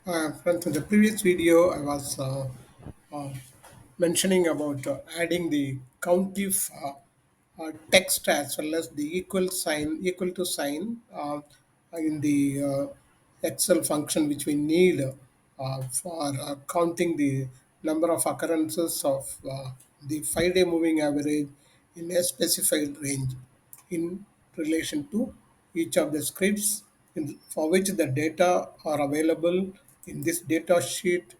Friends, in the previous video, I was uh, mentioning about adding the countif text as well as the equal to sign in the Excel function, which we need for counting the number of occurrences of the 5-day moving average in a specified range in relation to each of the scripts for which the data are available in this data sheet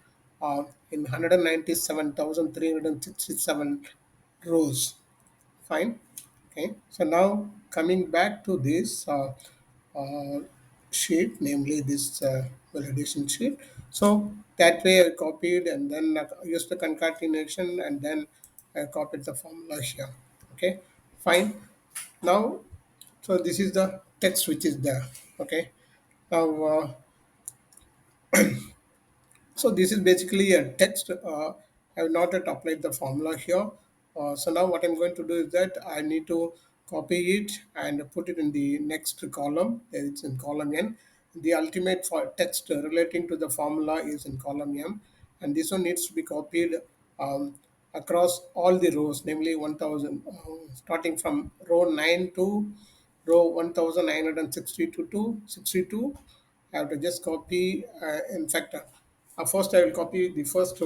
in 197,367 rows. Fine. Okay. So now coming back to this uh, sheet, namely this validation sheet. So that way I copied and then used the concatenation and then I copied the formula here. Okay. Fine. Now, so this is the text which is there. Okay. Now, so this is basically a text. I have not yet applied the formula here. So now what I'm going to do is that I need to copy it and put it in the next column. It's in column N. The ultimate for text relating to the formula is in column M, and this one needs to be copied um, across all the rows, namely 1000, starting from row 9 to row 1962 to 62. I have to just copy. In fact, first I will copy the first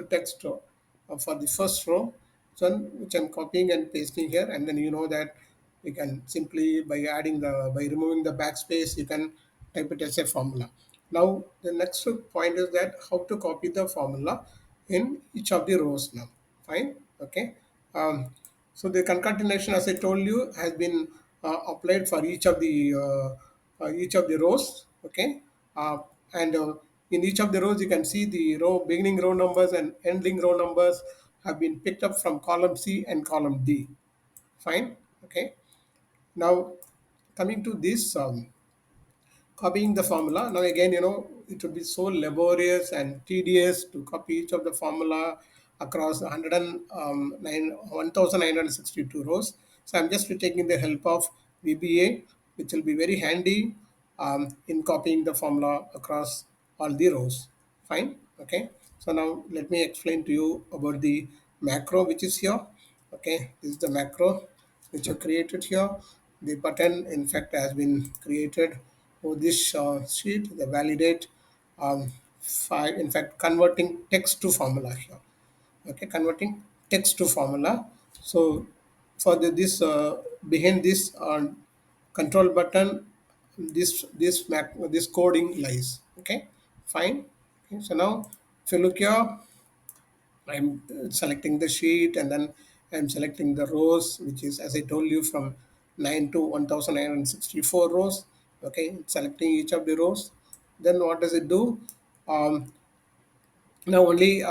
text for the first row, so which I'm copying and pasting here, and then you know that you can simply by removing the backspace you can type it as a formula. Now the next point is that how to copy the formula in each of the rows now. Fine. Okay. Um, so the concatenation, as I told you, has been applied for each of the rows. Okay, and in each of the rows, you can see the row beginning row numbers and ending row numbers have been picked up from column C and column D. Fine. Okay. Now coming to this. Copying the formula. Now again, it would be so laborious and tedious to copy each of the formula across 1962 rows. So I'm just taking the help of VBA, which will be very handy in copying the formula across all the rows. Fine. Okay. So now let me explain to you about the macro which is here. Okay. This is the macro which are created here. The button, in fact, has been created for this sheet. The validate file, in fact, converting text to formula here. Okay, converting text to formula. So for this behind this control button, this coding lies. Okay, fine. Okay, so now if you look here, I'm selecting the sheet and then I'm selecting the rows, which is, as I told you, from 9 to 1964 rows. Okay, selecting each of the rows. Then what does it do? Now only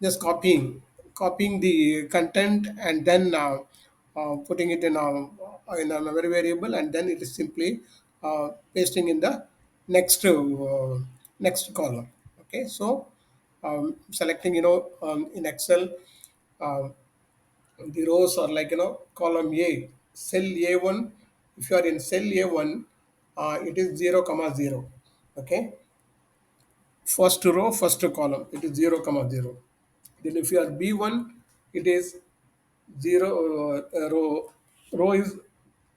just copying the content and then putting it in a memory variable, and then it is simply pasting in the next column. Okay, so selecting in Excel, uh, the rows are like column A, cell A1. If you are in cell A1, it is 0 comma 0. Okay, first row, first column, it is 0 comma 0. Then if you are B1, it is 0, row is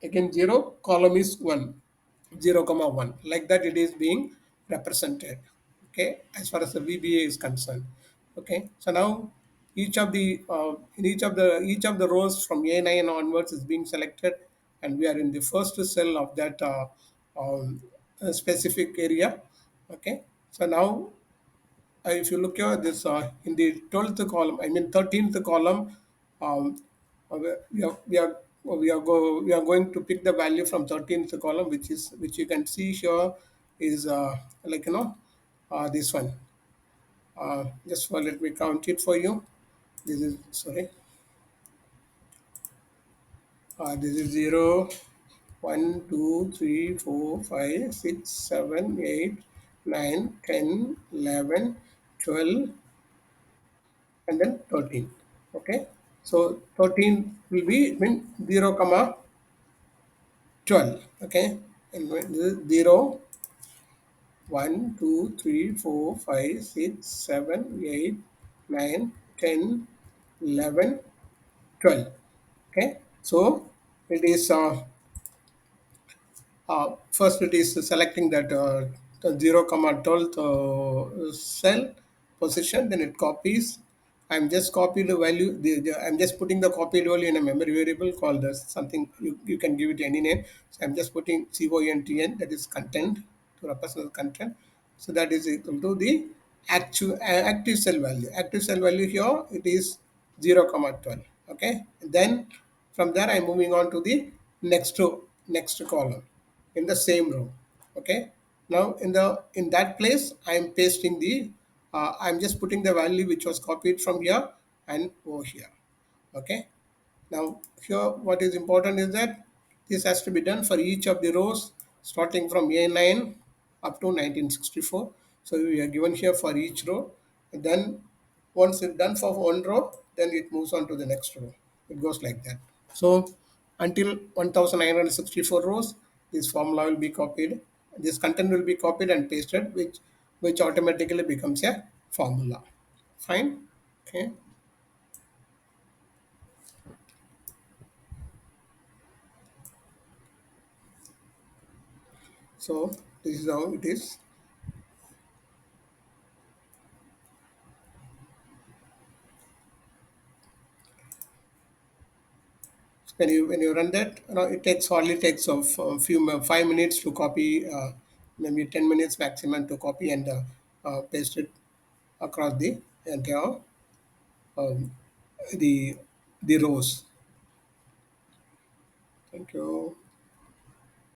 again 0, column is 1, 0 comma 1, like that it is being represented. Okay, as far as the VBA is concerned. Okay, so now each of the rows from A9 onwards is being selected, and we are in the first cell of that specific area. Okay, so now if you look at this in the 12th column, I mean 13th column, um, we are going to pick the value from 13th column, which you can see here is like this one. Just for let me count it for you. This is sorry. This is 0, 1, 2, 3, 4, 5, 6, 7, 8, 9, 10, 11, 12, and then 13. Okay, so 13 will be mean 0 comma 12. Okay, and when this is 0 1, 2, 3, 4, 5, 6, 7, 8, 9, 10, 11, 12. Okay, so it is first it is selecting that the 0 comma 12th cell position, then it copies. I'm just copy the value, I'm just putting the copied value in a memory variable called as something, you can give it any name. So I'm just putting CONTN, that is content, to represent the content. So that is equal to the actual active cell value. Active cell value here, it is 0 comma 12. Okay, then from there I'm moving on to the next row, next column in the same row. Okay, now in that place I'm pasting the I'm just putting the value which was copied from here and over here. Okay, now here what is important is that this has to be done for each of the rows starting from A9 up to 1964. So we are given here for each row, and then once it's done for one row, then it moves on to the next row. It goes like that. So until 1964 rows, this formula will be copied. This content will be copied and pasted, which automatically becomes a formula. Fine. Okay. So this is how it is. When you run that, it takes hardly takes of a few 5 minutes to copy, maybe 10 minutes maximum to copy and paste it across the entire um, the the rows. Thank you.